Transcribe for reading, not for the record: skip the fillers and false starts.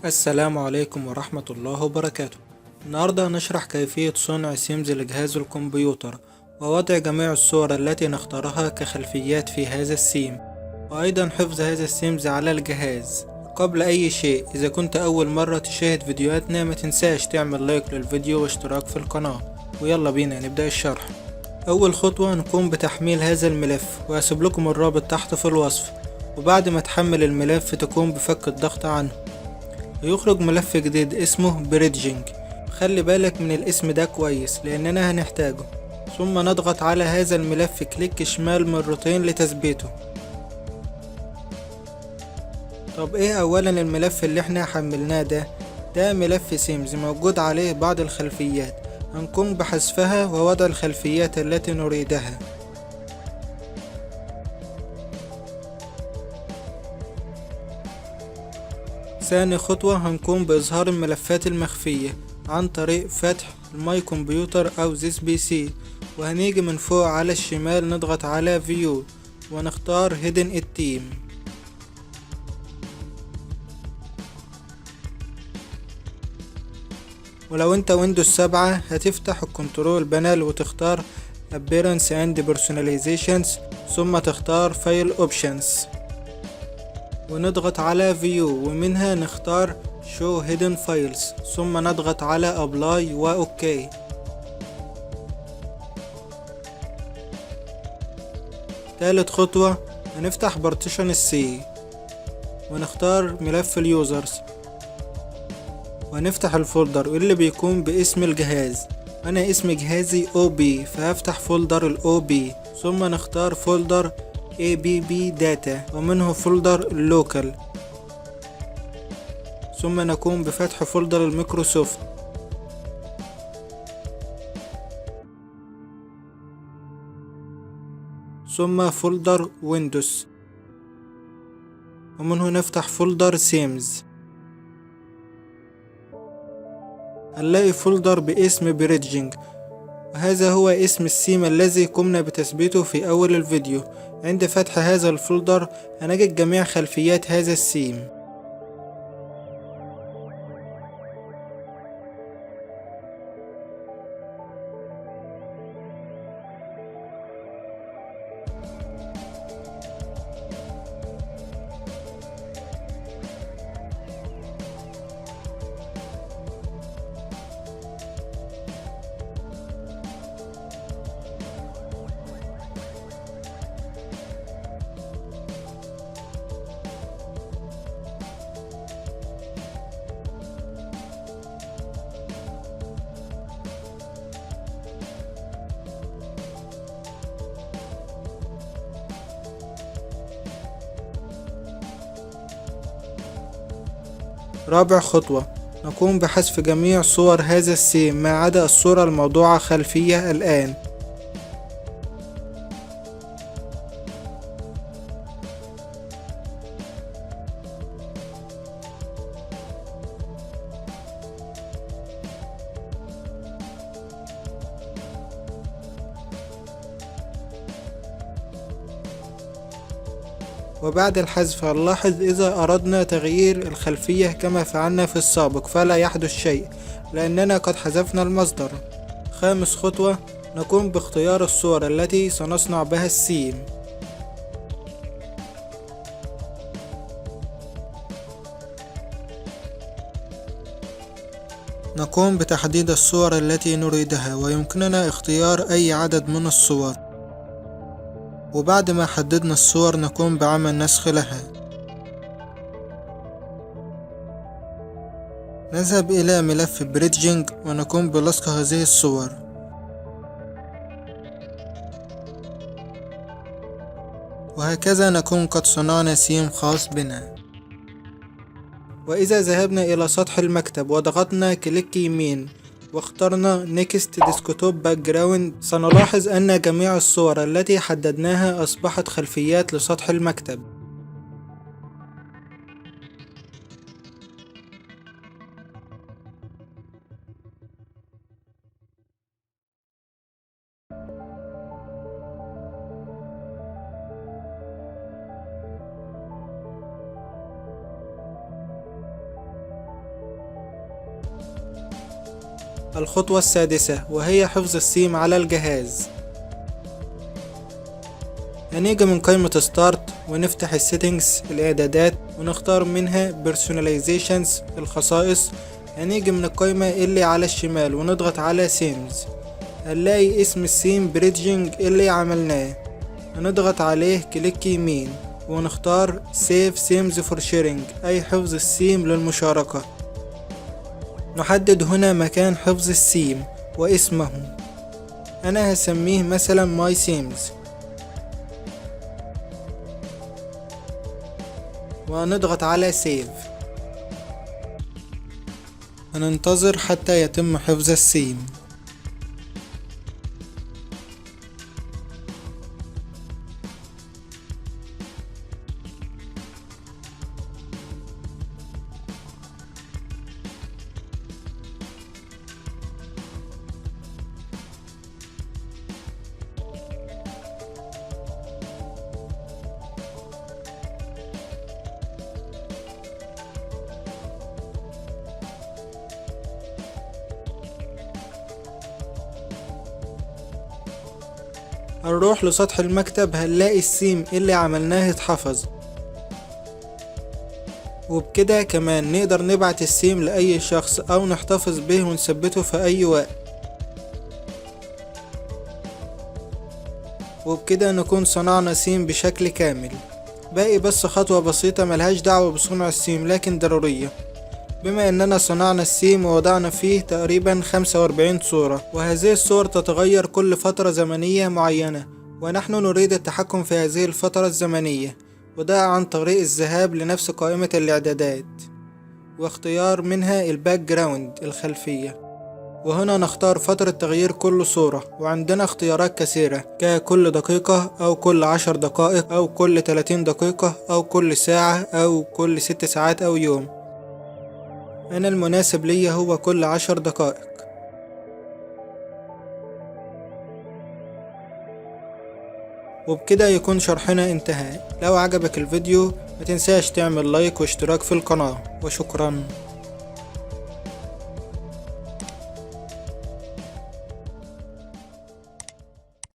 السلام عليكم ورحمة الله وبركاته. النهاردة هنشرح كيفية صنع سيمز لجهاز الكمبيوتر ووضع جميع الصور التي نختارها كخلفيات في هذا السيم، وأيضا حفظ هذا السيمز على الجهاز. قبل أي شيء، إذا كنت أول مرة تشاهد فيديوهاتنا ما تنساش تعمل لايك للفيديو واشتراك في القناة. ويلا بينا نبدأ الشرح. أول خطوة نقوم بتحميل هذا الملف، وهسيب لكم الرابط تحت في الوصف. وبعد ما تحمل الملف تقوم بفك الضغط عنه ويخرج ملف جديد اسمه بريدجينج. خلي بالك من الاسم ده كويس لأننا هنحتاجه. ثم نضغط على هذا الملف كليك شمال مرتين لتثبيته. طب ايه اولا الملف اللي احنا حملناه ده ملف سيمز موجود عليه بعض الخلفيات. هنقوم بحذفها ووضع الخلفيات التي نريدها. ثاني خطوة هنقوم بإظهار الملفات المخفية عن طريق فتح الماي كمبيوتر أو زيس بي سي، وهنيجي من فوق على الشمال نضغط على فيو ونختار هيدن التيم. ولو انت ويندوز 7 هتفتح الكنترول بانل وتختار Appearance and Personalizations، ثم تختار File Options ونضغط على View ومنها نختار Show Hidden Files، ثم نضغط على Apply و OK. تالت خطوة هنفتح بارتيشن السي ونختار ملف اليوزرز ونفتح الفولدر واللي بيكون باسم الجهاز. انا اسم جهازي OB فهفتح فولدر ال OB، ثم نختار فولدر ABB Data ومنه فولدر Local، ثم نقوم بفتح فولدر الميكروسوفت، ثم فولدر ويندوز ومنه نفتح فولدر سيمز. هنلاقي فولدر باسم بريدجينج، وهذا هو اسم السيم الذي قمنا بتثبيته في أول الفيديو. عند فتح هذا الفولدر هنجد جميع خلفيات هذا السيم. رابع خطوة نقوم بحذف جميع صور هذا السيم ما عدا الصورة الموضوعة خلفية الآن. وبعد الحذف هنلاحظ إذا أردنا تغيير الخلفية كما فعلنا في السابق فلا يحدث شيء لأننا قد حذفنا المصدر. خامس خطوة نقوم باختيار الصور التي سنصنع بها السيم. نقوم بتحديد الصور التي نريدها ويمكننا اختيار أي عدد من الصور، وبعد ما حددنا الصور نقوم بعمل نسخ لها. نذهب إلى ملف بريدجينج ونقوم بلصق هذه الصور، وهكذا نكون قد صنعنا سيم خاص بنا. وإذا ذهبنا إلى سطح المكتب وضغطنا كليك يمين واخترنا Next Desktop Background سنلاحظ أن جميع الصور التي حددناها أصبحت خلفيات لسطح المكتب. الخطوة السادسة وهي حفظ السيم على الجهاز. هنيجي من قائمة ستارت ونفتح السيتنجز الإعدادات ونختار منها personalizations الخصائص. هنيجي من القائمة اللي على الشمال ونضغط على سيمز، هنلاقي اسم السيم بريدجينج اللي عملناه، هنضغط عليه كليك يمين ونختار save themes for sharing أي حفظ السيم للمشاركة. نحدد هنا مكان حفظ السيم واسمه، أنا هسميه مثلا my themes، ونضغط على سيف. هننتظر حتى يتم حفظ السيم. هنروح لسطح المكتب، هنلاقي السيم اللي عملناه اتحفظ، وبكده كمان نقدر نبعت السيم لأي شخص أو نحتفظ به ونثبته في أي وقت. وبكده نكون صنعنا سيم بشكل كامل. باقي بس خطوة بسيطة ملهاش دعوة بصنع السيم لكن ضرورية، بما اننا صنعنا السيم ووضعنا فيه تقريبا 45 صورة، وهذه الصور تتغير كل فترة زمنية معينة، ونحن نريد التحكم في هذه الفترة الزمنية، وده عن طريق الذهاب لنفس قائمة الاعدادات واختيار منها الباك جراوند الخلفية، وهنا نختار فترة تغيير كل صورة، وعندنا اختيارات كثيرة ككل دقيقة أو كل 10 دقائق أو كل 30 دقيقة أو كل ساعة أو كل 6 ساعات أو يوم. أنا المناسب لي هو كل 10 دقائق. وبكده يكون شرحنا انتهى. لو عجبك الفيديو متنساش تعمل لايك واشتراك في القناة، وشكرا.